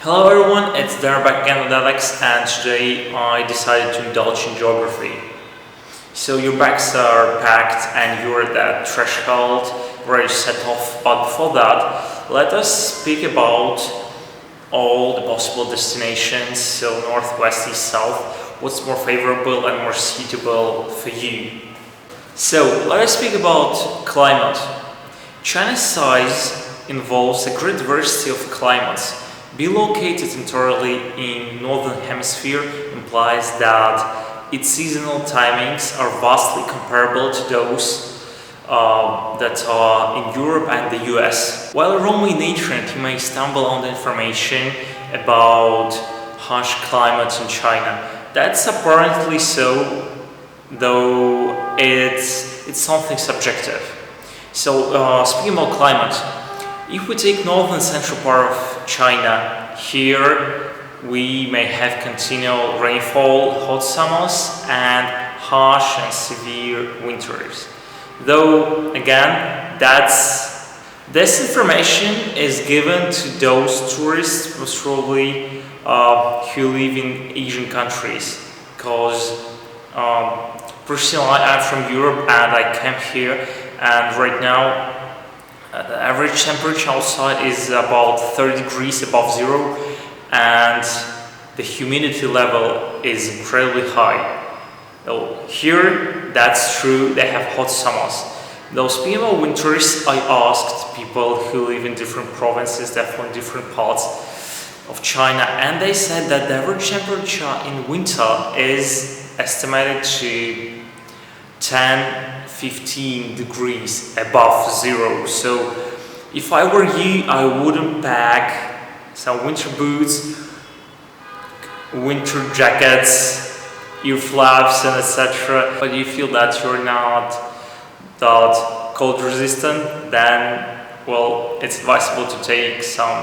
Hello everyone, it's Darren back again with Alex, and today I decided to indulge in geography. So your bags are packed and you're at that threshold ready to set off, but before that, let us speak about all the possible destinations, so northwest, east, south, what's more favorable and more suitable for you. So let us speak about climate. China's size involves a great diversity of climates. Being located entirely in northern hemisphere implies that its seasonal timings are vastly comparable to those that are in Europe and the US. While roaming the internet, you may stumble on the information about harsh climates in China. That's apparently so, though it's something subjective. So speaking about climate, if we take northern central part of China, here we may have continual rainfall, hot summers, and harsh and severe winters. Though again, this information is given to those tourists most probably who live in Asian countries, because personally I'm from Europe and I came here, and right now the average temperature outside is about 30 degrees above zero, and the humidity level is incredibly high. Though here, that's true, they have hot summers. Though speaking about winters, I asked people who live in different provinces, therefore in different parts of China, and they said that the average temperature in winter is estimated to 10-15 degrees above zero. So if I were you, I wouldn't pack some winter boots, winter jackets, ear flaps, and etc. But you feel that you're not that cold resistant, then well, it's advisable to take some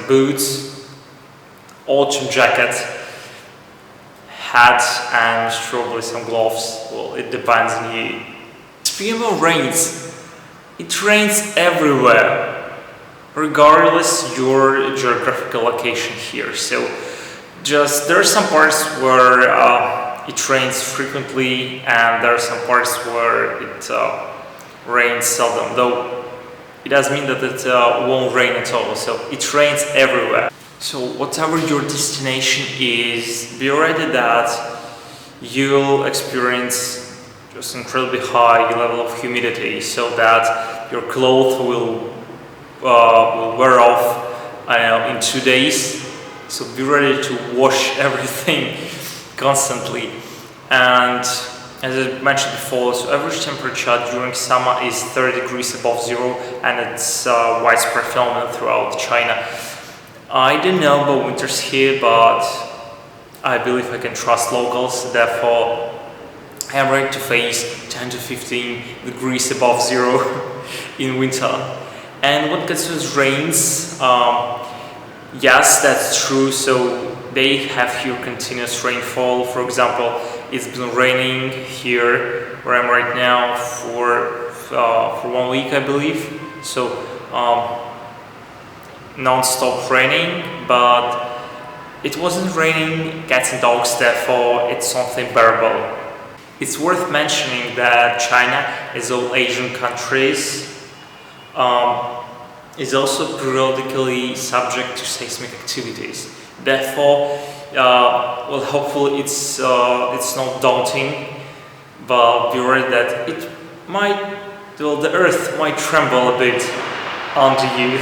boots, autumn jacket, hat, and probably some gloves. Well, it depends on you. Speaking of rains, it rains everywhere, regardless your geographical location here. So there are some parts where it rains frequently, and there are some parts where it rains seldom, though it doesn't mean that it won't rain at all. So it rains everywhere. So whatever your destination is, be ready that you'll experience just incredibly high level of humidity, so that your clothes will wear off, in 2 days. So be ready to wash everything constantly. And as I mentioned before, so average temperature during summer is 30 degrees above zero, and it's a widespread phenomenon throughout China. I don't know about winters here, but I believe I can trust locals, therefore I am ready to face 10 to 15 degrees above zero in winter. And what concerns rains, yes, that's true. So they have here continuous rainfall. For example, it's been raining here where I'm right now for 1 week, I believe. So non-stop raining, but it wasn't raining cats and dogs, therefore it's something bearable. It's worth mentioning that China, as all Asian countries, is also periodically subject to seismic activities. Therefore, well, hopefully it's not daunting, but be worried that the earth might tremble a bit under you.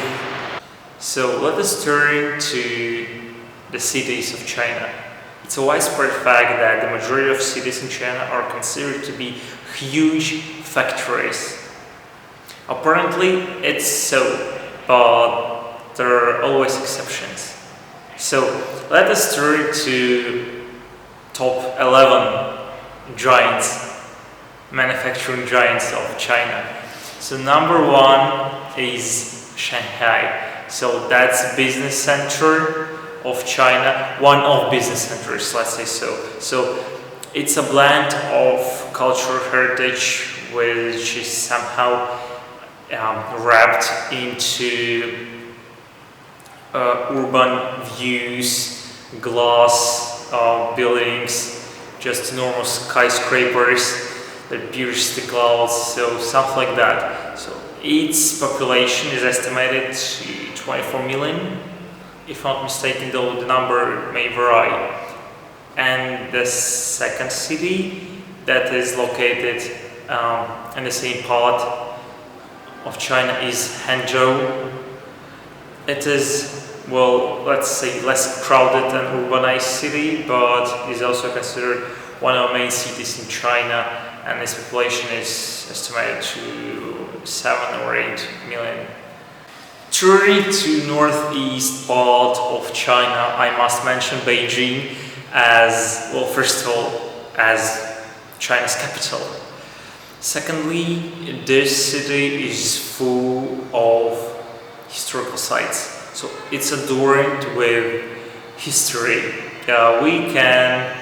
So let us turn to the cities of China. It's a widespread fact that the majority of cities in China are considered to be huge factories. Apparently it's so, but there are always exceptions. So let us turn to top 11 manufacturing giants of China. So number 1 is Shanghai. So that's business center of China, one of business centers, let's say so. So it's a blend of cultural heritage which is somehow wrapped into urban views, glass buildings, just enormous skyscrapers that pierce the clouds, so something like that. So its population is estimated to 24 million, if I'm not mistaken, though the number may vary. And the second city that is located in the same part of China is Hangzhou. It is, well, let's say less crowded and urbanized city, but is also considered one of the main cities in China, and its population is estimated to 7 or 8 million. Turning to northeast part of China, I must mention Beijing as, well, first of all, as China's capital. Secondly, this city is full of historical sites, so it's adorned with history. We can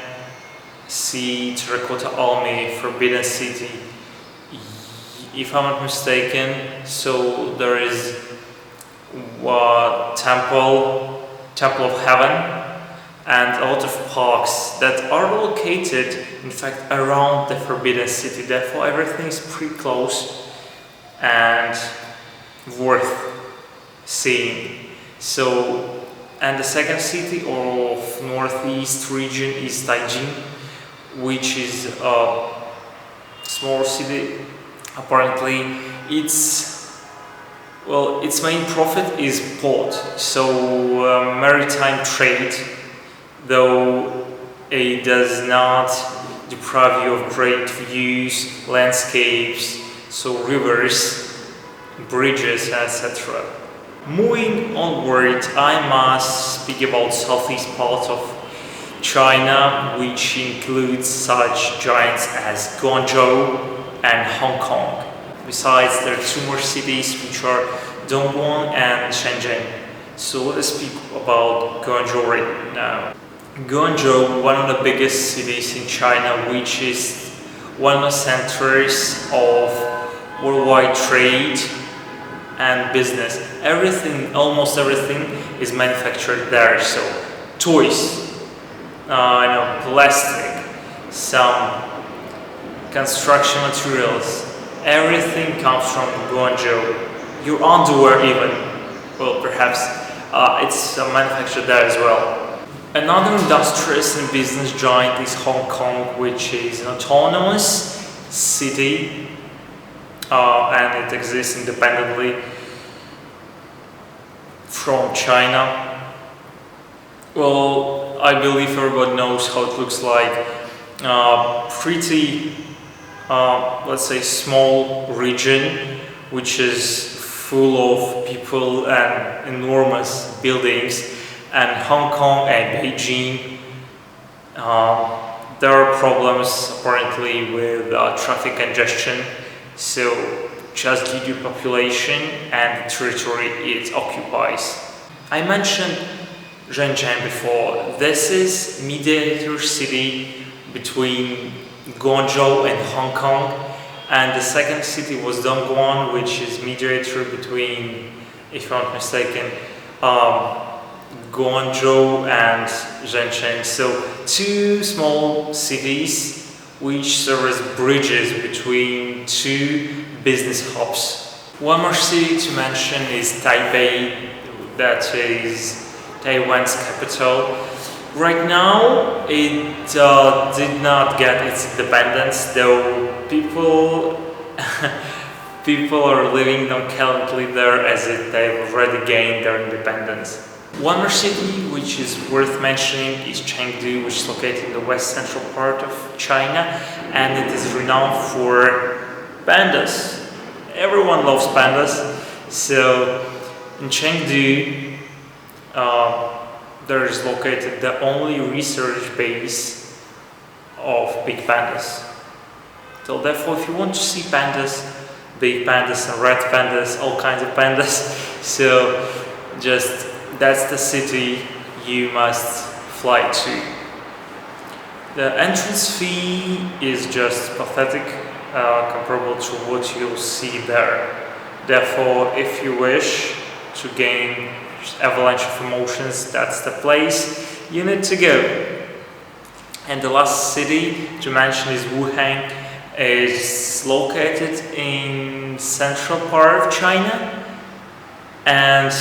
see Terracotta Army, Forbidden City, if I'm not mistaken. So there is Temple of Heaven, and a lot of parks that are located, in fact, around the Forbidden City. Therefore, everything is pretty close and worth seeing. So, and the second city of northeast region is Taijing, which is a small city. Apparently, its main profit is port, so maritime trade, though it does not deprive you of great views, landscapes, so rivers, bridges, etc. Moving onward, I must speak about southeast part of China, which includes such giants as Guangzhou and Hong Kong. Besides, there are two more cities, which are Dongguan and Shenzhen. So let us speak about Guangzhou right now. Guangzhou, one of the biggest cities in China, which is one of the centers of worldwide trade and business. Almost everything is manufactured there. So toys, plastic, some construction materials, everything comes from Guangzhou. Your underwear even, well, perhaps it's manufactured there as well. Another industrious and business giant is Hong Kong, which is an autonomous city and it exists independently from China. Well, I believe everybody knows how it looks like. Pretty, let's say, small region, which is full of people and enormous buildings. And Hong Kong and Beijing, there are problems apparently with traffic congestion. So just due to population and the territory it occupies. I mentioned Shenzhen before. This is mediator city between Guangzhou and Hong Kong, and the second city was Dongguan, which is mediator between, if I'm not mistaken, Guangzhou and Shenzhen. So two small cities which serve as bridges between two business hubs. One more city to mention is Taipei, that is Taiwan's capital. Right now it did not get its independence, though people are living nonchalantly there as if they've already gained their independence. One more city which is worth mentioning is Chengdu, which is located in the west central part of China, and it is renowned for pandas. Everyone loves pandas. So in Chengdu there is located the only research base of big pandas. So therefore, if you want to see pandas, big pandas and red pandas, all kinds of pandas, so just that's the city you must fly to. The entrance fee is just pathetic, comparable to what you'll see there. Therefore, if you wish to gain avalanche of emotions, that's the place you need to go. And the last city to mention is Wuhan. It's located in central part of China, and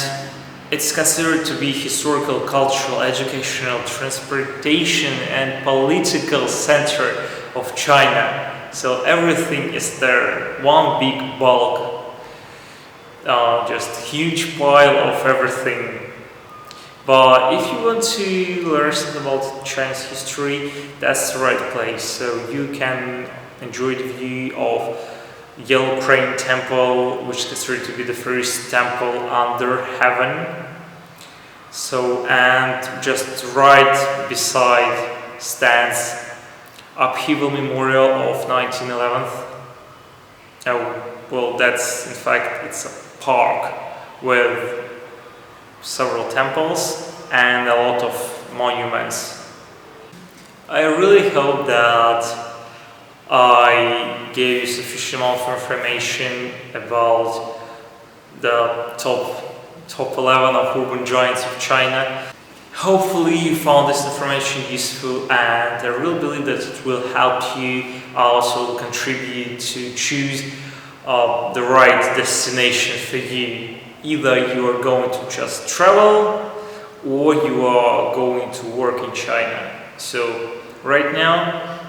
it's considered to be historical, cultural, educational, transportation and political center of China. So everything is there, one big bulk, just huge pile of everything. But if you want to learn something about Chinese history, that's the right place. So you can enjoy the view of Yellow Crane Temple, which is considered to be the first temple under heaven. So, and just right beside stands Upheaval Memorial of 1911. Well, that's in fact, it's a park with several temples and a lot of monuments. I really hope that I gave you sufficient amount of information about the top 11 of urban giants of China. Hopefully you found this information useful, and I really believe that it will help you also contribute to choose the right destination for you. Either you are going to just travel or you are going to work in China. So right now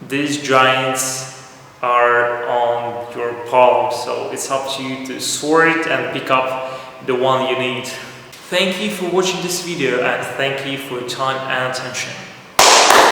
these giants are on your palm, so it's up to you to sort and pick up the one you need. Thank you for watching this video, and thank you for your time and attention.